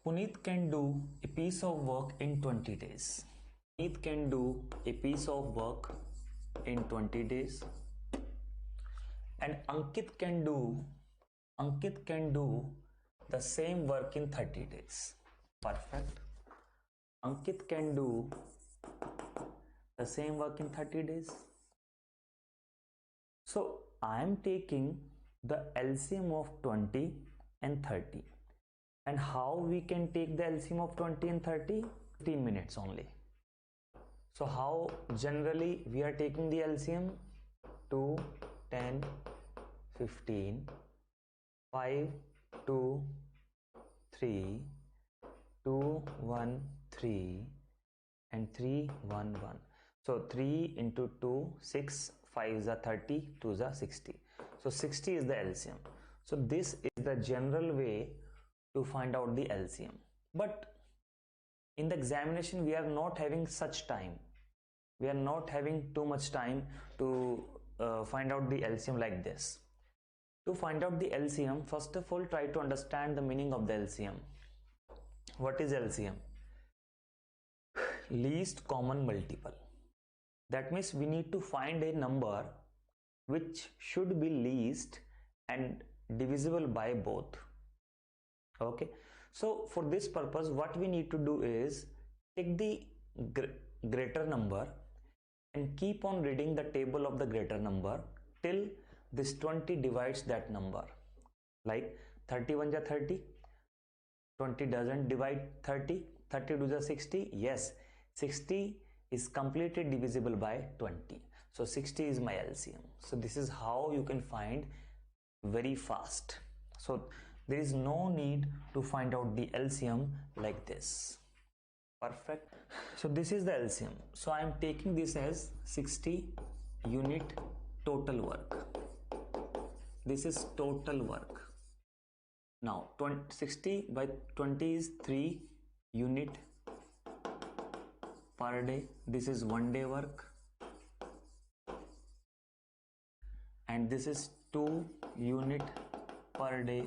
Puneet can do a piece of work in 20 days. Puneet can do a piece of work in 20 days. And Ankit can do the same work in 30 days. Perfect. Ankit can do the same work in 30 days. So I am taking the LCM of 20 and 30. And how we can take the LCM of 20 and 30? 15 minutes only. So how generally we are taking the LCM? 2, 10, 15, 5, 2, 3, 2, 1, 3, and 3, 1, 1. So 3 into 2, 6, 5 is a 30, 2 is a 60. So 60 is the LCM. So this is the general way to find out the LCM. But in the examination, we are not having such time. We are not having too much time to find out the LCM like this. To find out the LCM, first of all, try to understand the meaning of the LCM. What is LCM? Least common multiple. That means we need to find a number which should be least and divisible by both. Okay, so for this purpose, what we need to do is take the greater number and keep on reading the table of the greater number till this 20 divides that number. Like 31 is 30, 20 doesn't divide 30, 30 to the 60, yes, 60 is completely divisible by 20. So 60 is my LCM. So this is how you can find very fast. So there is no need to find out the LCM like this. Perfect. So this is the LCM. So I am taking this as 60 unit total work. This is total work. Now 60 by 20 is 3 unit per day. This is 1 day work. And this is 2 unit per day.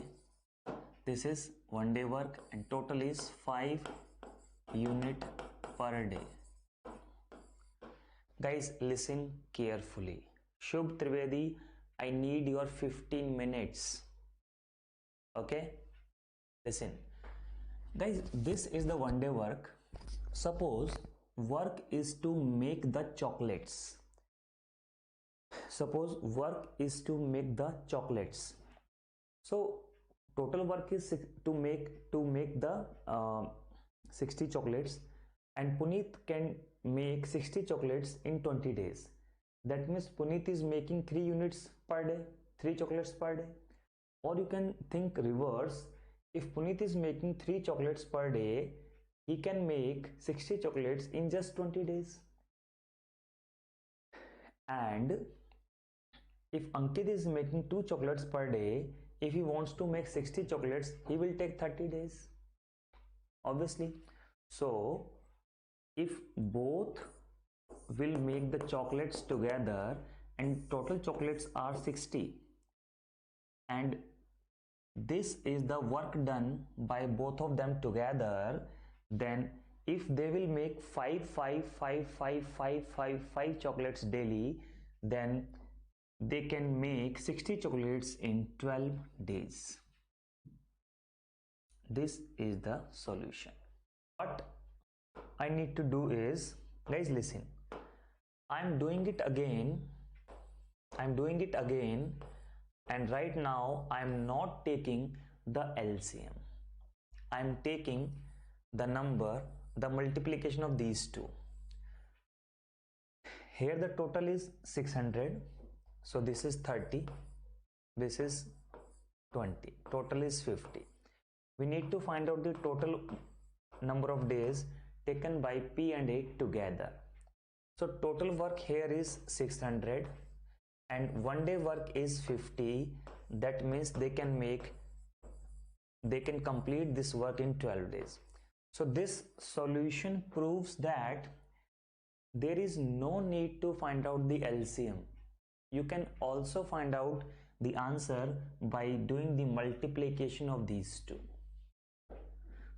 This is 1 day work, and total is 5 unit per day. Guys, listen carefully. Shubh Trivedi, I need your 15 minutes. Okay, listen. Guys, this is the 1 day work. Suppose work is to make the chocolates. Suppose work is to make the chocolates. So total work is to make the 60 chocolates, and Puneet can make 60 chocolates in 20 days. That means Puneet is making 3 units per day, 3 chocolates per day. Or you can think reverse. If Puneet is making 3 chocolates per day, he can make 60 chocolates in just 20 days. And if Ankit is making 2 chocolates per day, if he wants to make 60 chocolates, he will take 30 days. Obviously. So if both will make the chocolates together and total chocolates are 60, and this is the work done by both of them together, then if they will make 5 chocolates daily, then they can make 60 chocolates in 12 days. This is the solution. What I need to do is, guys, listen, I'm doing it again, and right now I'm not taking the LCM. I'm taking the number, the multiplication of these two. Here the total is 600. So this is 30, this is 20, total is 50. We need to find out the total number of days taken by P and A together. So total work here is 600 and 1 day work is 50. That means they can complete this work in 12 days. So this solution proves that there is no need to find out the LCM. You can also find out the answer by doing the multiplication of these two.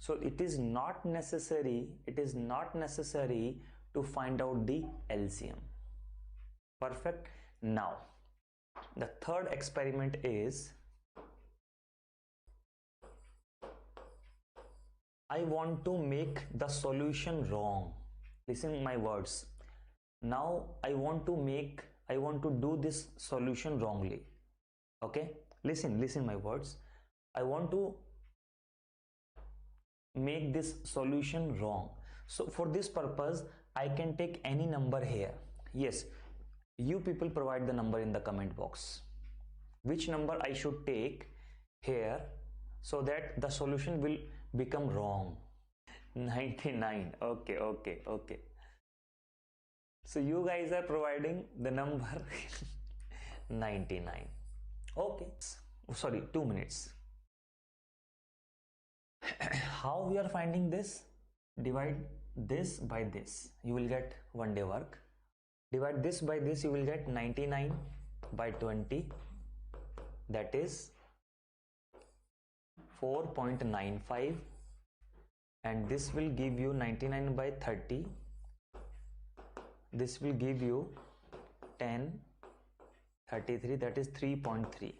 So it is not necessary to find out the LCM. Perfect. Now the third experiment is, I want to make the solution wrong. Listen my words. Now I want to do this solution wrongly. Okay, listen my words. I want to make this solution wrong. So for this purpose, I can take any number here. Yes, you people provide the number in the comment box. Which number I should take here so that the solution will become wrong? 99. Okay. So you guys are providing the number 99. Okay, sorry, 2 minutes. How we are finding this? Divide this by this, you will get 1 day work. Divide this by this, you will get 99 by 20, that is 4.95, and this will give you 99 by 30, this will give you 1033, that is 3.3.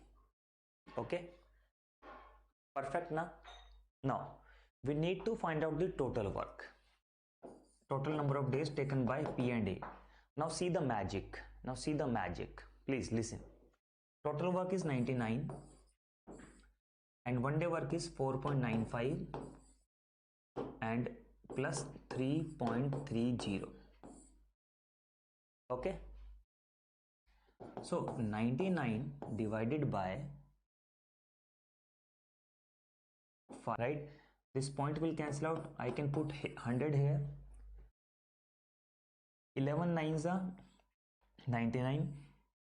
okay, perfect. Now we need to find out the total work, total number of days taken by P and A. Now see the magic, please listen. Total work is 99 and 1 day work is 4.95 and plus 3.30. okay, so 99 divided by 5, right? This point will cancel out. I can put 100 here. 11 9s are 99,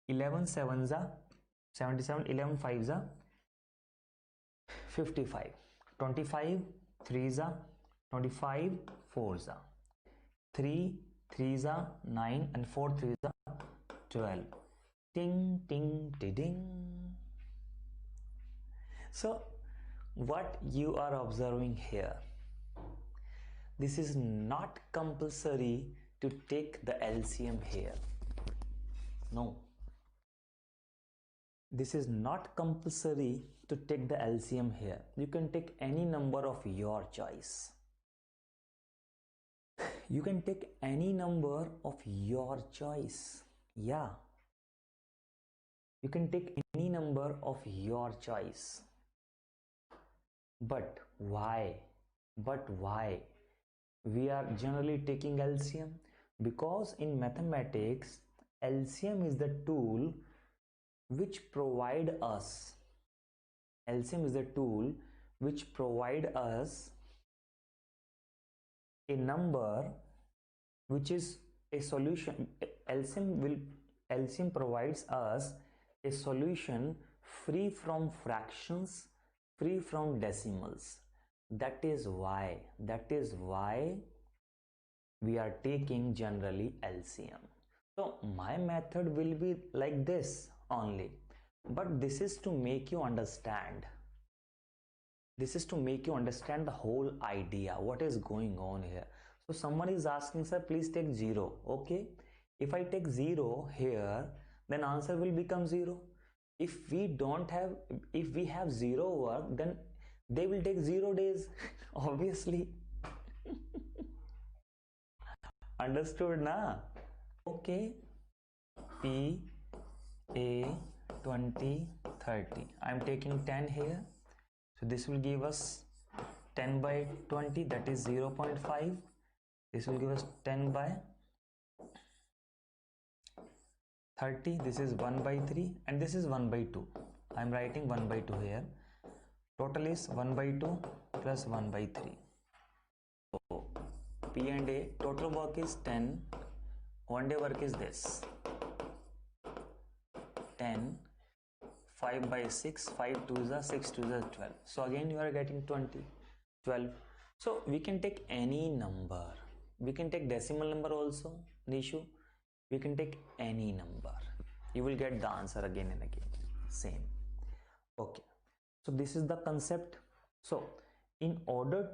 11 7s are 77, 11 5s are 55, 25 3s are 25, 4s are 3 3s are 9 and 4 3s are 12. Ting ting ding. So what you are observing here, this is not compulsory to take the LCM here. No, this is not compulsory to take the LCM here. You can take any number of your choice. You can take any number of your choice. Yeah, you can take any number of your choice. But why we are generally taking LCM? Because in mathematics, LCM is the tool which provide us a number which is a solution. LCM provides us a solution free from fractions, free from decimals. That is why we are taking generally LCM. So my method will be like this only, but this is to make you understand. This is to make you understand the whole idea, what is going on here. So someone is asking, sir, please take 0. Okay, if I take 0 here, then answer will become 0. If we have 0 work, then they will take 0 days obviously. Understood na? Okay, P A 20 30, I'm taking 10 here, so this will give us 10 by 20, that is 0.5. This will give us 10 by 30, this is 1 by 3, and this is 1 by 2. I'm writing 1 by 2 here. Total is 1 by 2 plus 1 by 3. So P and A total work is 10, 1 day work is this 10, 5 by 6, 5 2s are 6 2s are 12. So again you are getting 20, 12. So we can take any number, we can take decimal number also, Nishu. We can take any number, you will get the answer again and again, same. Okay, so this is the concept. So in order to